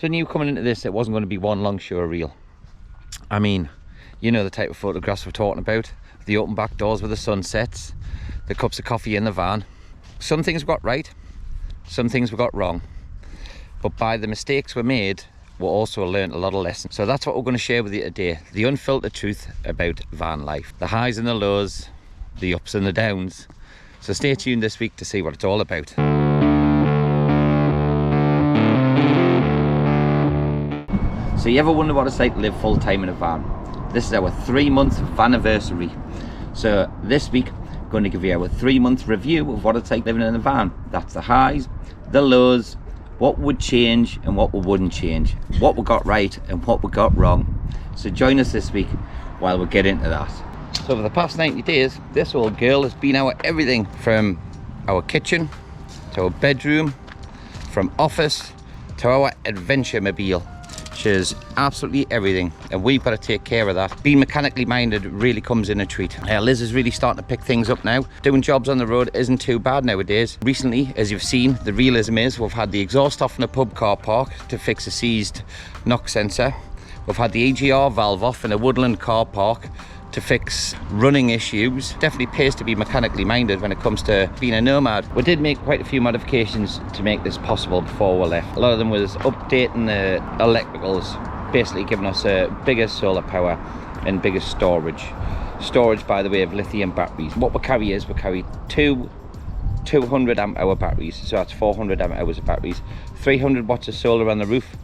So I knew coming into this it wasn't going to be one long show reel. I mean, you know the type of photographs we're talking about. The open back doors with the sunsets, the cups of coffee in the van. Some things we got right, some things we got wrong. But by the mistakes we made, we also learned a lot of lessons. So that's what we're going to share with you today. The unfiltered truth about van life. The highs and the lows, the ups and the downs. So stay tuned this week to see what it's all about. So you ever wonder what it's like to live full time in a van? This is our 3-month anniversary. So this week, I'm going to give you our 3-month review of what it's like living in a van. That's the highs, the lows, what would change and what we wouldn't change, what we got right and what we got wrong. So join us this week while we get into that. So for the past 90 days, this old girl has been our everything, from our kitchen to our bedroom, from office to our adventure mobile. She's absolutely everything, and we've got to take care of that. Being mechanically minded really comes in a treat. Liz is really starting to pick things up now. Doing jobs on the road isn't too bad nowadays. Recently, as you've seen, the realism is we've had the exhaust off in a pub car park to fix a seized knock sensor. We've had the EGR valve off in a woodland car park to fix running issues. Definitely pays to be mechanically minded when it comes to being a nomad. We did make quite a few modifications to make this possible before we left. A lot of them was updating the electricals, basically giving us a bigger solar power and bigger storage. Storage, by the way, of lithium batteries. What we carry is, we carry two 200 amp hour batteries, so that's 400 amp hours of batteries, 300 watts of solar on the roof.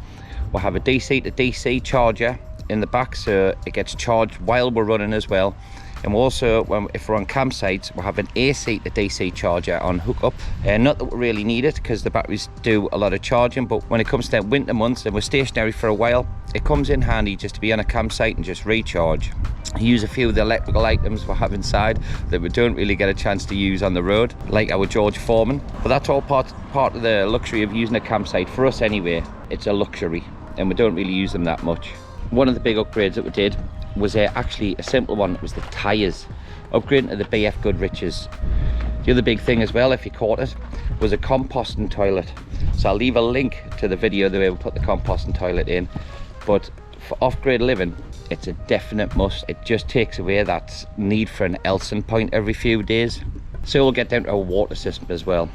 We'll have a DC to DC charger in the back, so it gets charged while we're running as well. And we'll also, if we're on campsites, we'll have an AC to DC charger on hookup. Not that we really need it because the batteries do a lot of charging, but when it comes to winter months and we're stationary for a while, it comes in handy just to be on a campsite and just recharge. Use a few of the electrical items we have inside that we don't really get a chance to use on the road, like our George Foreman. But that's all part of the luxury of using a campsite. For us anyway, it's a luxury and we don't really use them that much. One of the big upgrades that we did was actually a simple one. It was the tyres, upgrading to the BF Goodriches. The other big thing as well, if you caught it, was a composting toilet. So I'll leave a link to the video the way we put the composting toilet in. But for off-grid living, it's a definite must. It just takes away that need for an Elson point every few days. So we'll get down to our water system as well.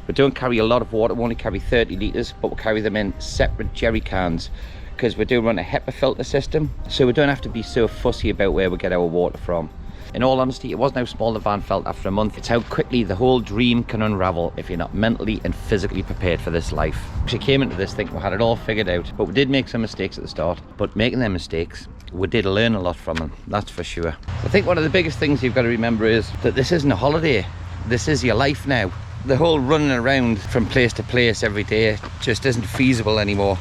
We don't carry a lot of water, we only carry 30 litres, but we'll carry them in separate jerry cans, because we do run a HEPA filter system, so we don't have to be so fussy about where we get our water from. In all honesty, it wasn't how small the van felt after a month, it's how quickly the whole dream can unravel if you're not mentally and physically prepared for this life. We came into this thinking we had it all figured out, but we did make some mistakes at the start. But making them mistakes, we did learn a lot from them, that's for sure. I think one of the biggest things you've got to remember is that this isn't a holiday, this is your life now. The whole running around from place to place every day just isn't feasible anymore.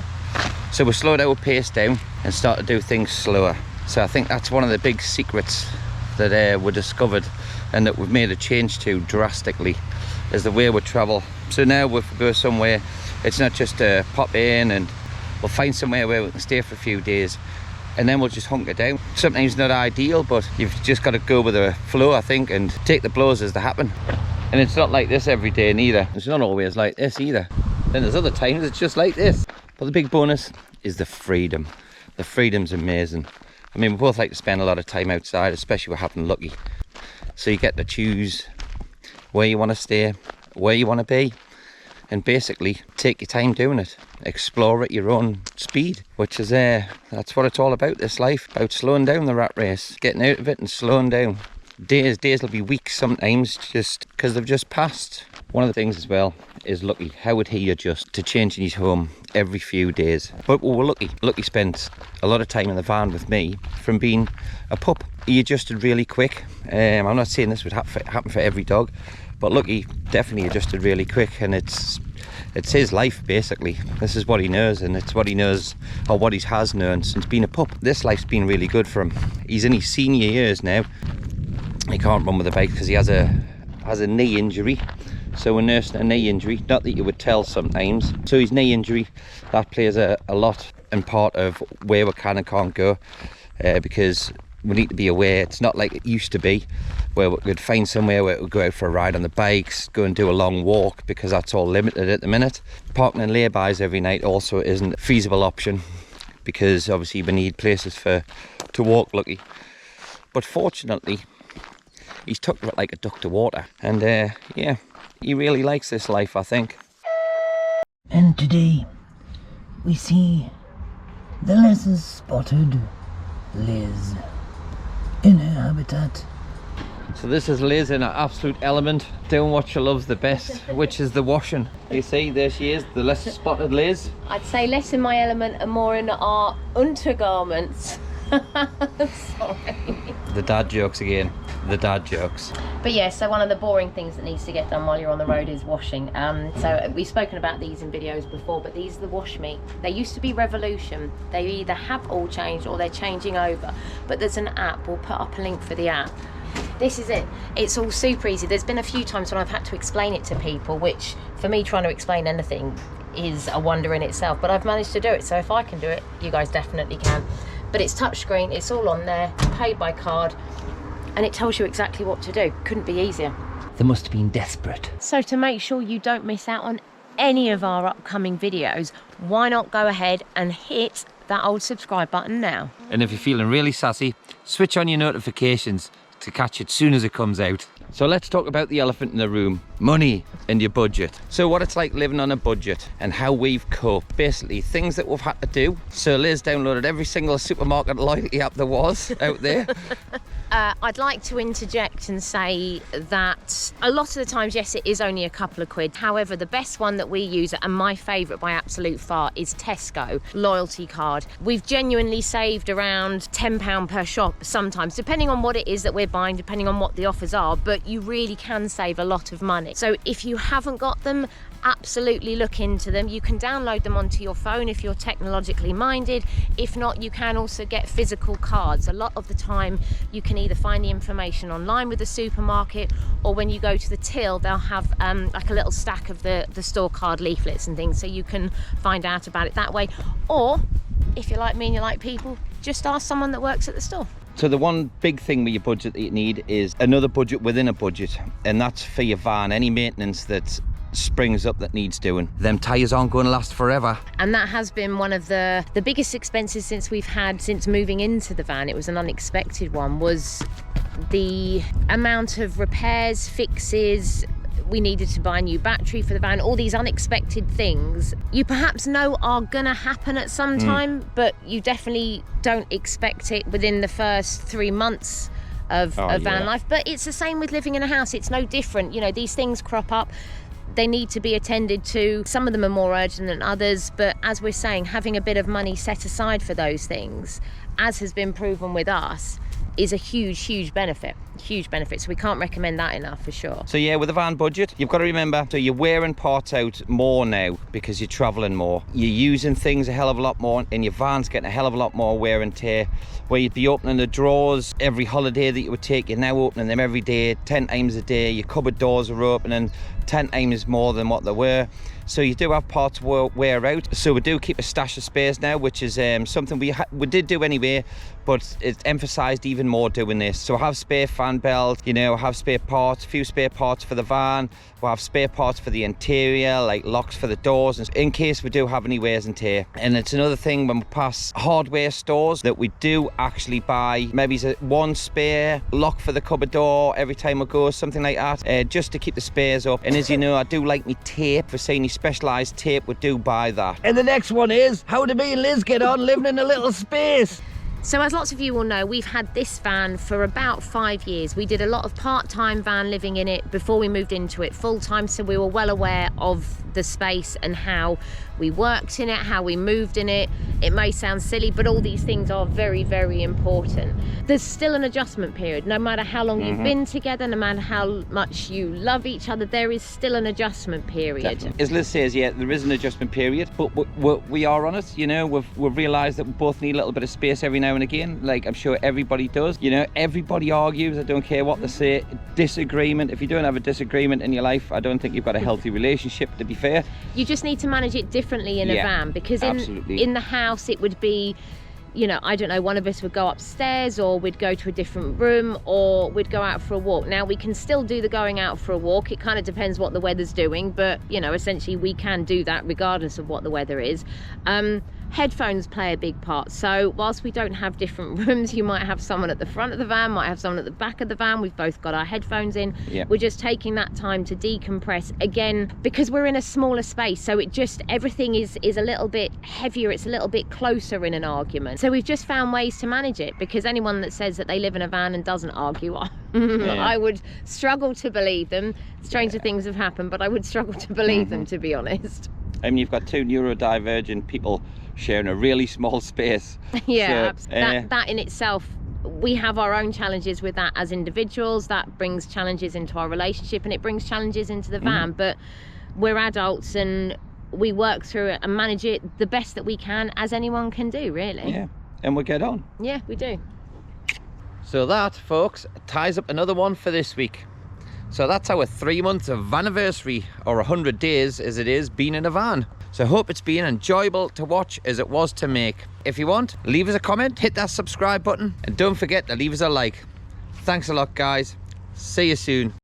So we slowed our pace down and started to do things slower. So I think that's one of the big secrets that we discovered and that we've made a change to drastically, is the way we travel. So now if we go somewhere, it's not just to pop in and we'll find somewhere where we can stay for a few days and then we'll just hunker down. Sometimes not ideal, but you've just got to go with the flow, I think, and take the blows as they happen. And it's not like this every day neither. It's not always like this either. Then there's other times it's just like this. But the big bonus is the freedom. The freedom's amazing. I mean, we both like to spend a lot of time outside, especially we're having lucky. So you get to choose where you want to stay, where you want to be, and basically take your time doing it. Explore at your own speed, which is that's what it's all about, this life. About slowing down the rat race, getting out of it and slowing down. Days will be weeks sometimes, just because they've just passed. One of the things as well is Lucky. How would he adjust to changing his home every few days? But we were lucky. Lucky spent a lot of time in the van with me from being a pup. He adjusted really quick. I'm not saying this would happen for every dog, but Lucky definitely adjusted really quick, and it's his life basically. This is what he knows, and it's what he knows, or what he has known since being a pup. This life's been really good for him. He's in his senior years now. He can't run with a bike because he has a knee injury. So we're nursing a knee injury, not that you would tell sometimes. So his knee injury, that plays a lot in part of where we can and can't go, because We need to be aware. It's not like it used to be, where we could find somewhere where we could go out for a ride on the bikes, go and do a long walk, because that's all limited at the minute. Parking and laybys every night also isn't a feasible option, because obviously we need places to walk, lucky. But fortunately, he's took to it like a duck to water, and yeah, he really likes this life, I think. And today we see the lesser spotted Liz in her habitat. So this is Liz in her absolute element, doing what she loves the best, which is the washing. You see, there she is, the less spotted Liz. I'd say less in my element and more in our undergarments. Sorry. The dad jokes again, the dad jokes. But yeah, so one of the boring things that needs to get done while you're on the road is washing. So we've spoken about these in videos before, but these are the Wash Me. They used to be Revolution. They either have all changed or they're changing over. But there's an app, we'll put up a link for the app. This is it. It's all super easy. There's been a few times when I've had to explain it to people, which for me trying to explain anything is a wonder in itself, but I've managed to do it. So if I can do it, you guys definitely can. But it's touchscreen, it's all on there, paid by card, and it tells you exactly what to do. Couldn't be easier. They must have been desperate. So to make sure you don't miss out on any of our upcoming videos, why not go ahead and hit that old subscribe button now? And if you're feeling really sassy, switch on your notifications to catch it soon as it comes out. So let's talk about the elephant in the room, money and your budget. So what it's like living on a budget and how we've coped. Basically, things that we've had to do. So Liz downloaded every single supermarket loyalty app there was out there. I'd like to interject and say that a lot of the times, yes, it is only a couple of quid. However, the best one that we use, and my favourite by absolute far, is Tesco loyalty card. We've genuinely saved around £10 per shop sometimes, depending on what it is that we're buying, depending on what the offers are, but you really can save a lot of money. So if you haven't got them, absolutely look into them. You can download them onto your phone if you're technologically minded. If not, you can also get physical cards. A lot of the time you can either find the information online with the supermarket, or when you go to the till they'll have like a little stack of the store card leaflets and things, so you can find out about it that way. Or if you're like me and you like people, just ask someone that works at the store. So the one big thing with your budget that you need is another budget within a budget, and that's for your van. Any maintenance that springs up that needs doing. Them tyres aren't going to last forever. And that has been one of the biggest expenses since moving into the van. It was an unexpected one, was the amount of repairs, fixes. We needed to buy a new battery for the van, all these unexpected things you perhaps know are gonna happen at some time, but you definitely don't expect it within the first 3 months of van life. But it's the same with living in a house. It's no different. You know, these things crop up. They need to be attended to. Some of them are more urgent than others, but as we're saying, having a bit of money set aside for those things, as has been proven with us, is a huge benefit. So we can't recommend that enough, for sure. So yeah, with a van budget, you've got to remember, so you're wearing parts out more now because you're traveling more. You're using things a hell of a lot more, and your van's getting a hell of a lot more wear and tear. Where you'd be opening the drawers every holiday that you would take, you're now opening them every day, 10 times a day. Your cupboard doors are opening 10 times more than what they were. So you do have parts wear out. So we do keep a stash of spares now, which is something we did do anyway, but it's emphasised even more doing this. So I have spare fan belts, you know, I have spare parts, a few spare parts for the van. We'll have spare parts for the interior, like locks for the doors, in case we do have any wears and tear. And it's another thing when we pass hardware stores that we do actually buy maybe one spare lock for the cupboard door every time we go, something like that, just to keep the spares up. And as you know, I do like me tape. For saying specialised tape, we do buy that. And the next one is, how do me and Liz get on living in a little space? So as lots of you will know, we've had this van for about 5 years. We did a lot of part-time van living in it before we moved into it full-time, so we were well aware of the space and how we worked in it, how we moved in it. It may sound silly, but all these things are very important. There's still an adjustment period. No matter how long you've been together, no matter how much you love each other, there is still an adjustment period. Definitely. As Liz says, yeah, there is an adjustment period, but we are on it. You know, we've realised that we both need a little bit of space every now and again, like I'm sure everybody does. You know, everybody argues. I don't care what they say. Disagreement. If you don't have a disagreement in your life, I don't think you've got a healthy relationship, to be fair. You just need to manage it differently in a van, because in the house it would be you know, I don't know, one of us would go upstairs, or we'd go to a different room, or we'd go out for a walk. Now, we can still do the going out for a walk. It kind of depends what the weather's doing, but, you know, essentially we can do that regardless of what the weather is. Headphones play a big part. So whilst we don't have different rooms, you might have someone at the front of the van, might have someone at the back of the van. We've both got our headphones in. Yeah. We're just taking that time to decompress, again, because we're in a smaller space. So it just, everything is a little bit heavier. It's a little bit closer in an argument. So we've just found ways to manage it, because anyone that says that they live in a van and doesn't argue, I would struggle to believe them. Stranger things have happened, but I would struggle to believe them, to be honest. I mean, you've got two neurodivergent people sharing a really small space. Yeah, so, that in itself, we have our own challenges with that as individuals. That brings challenges into our relationship, and it brings challenges into the van. But we're adults, and we work through it and manage it the best that we can, as anyone can do, really. Yeah, and we get on. Yeah, we do. So that, folks, ties up another one for this week. So that's our 3 months of anniversary, or 100 days as it is, being in a van. So I hope it's been enjoyable to watch as it was to make. If you want, leave us a comment, hit that subscribe button, and don't forget to leave us a like. Thanks a lot, guys. See you soon.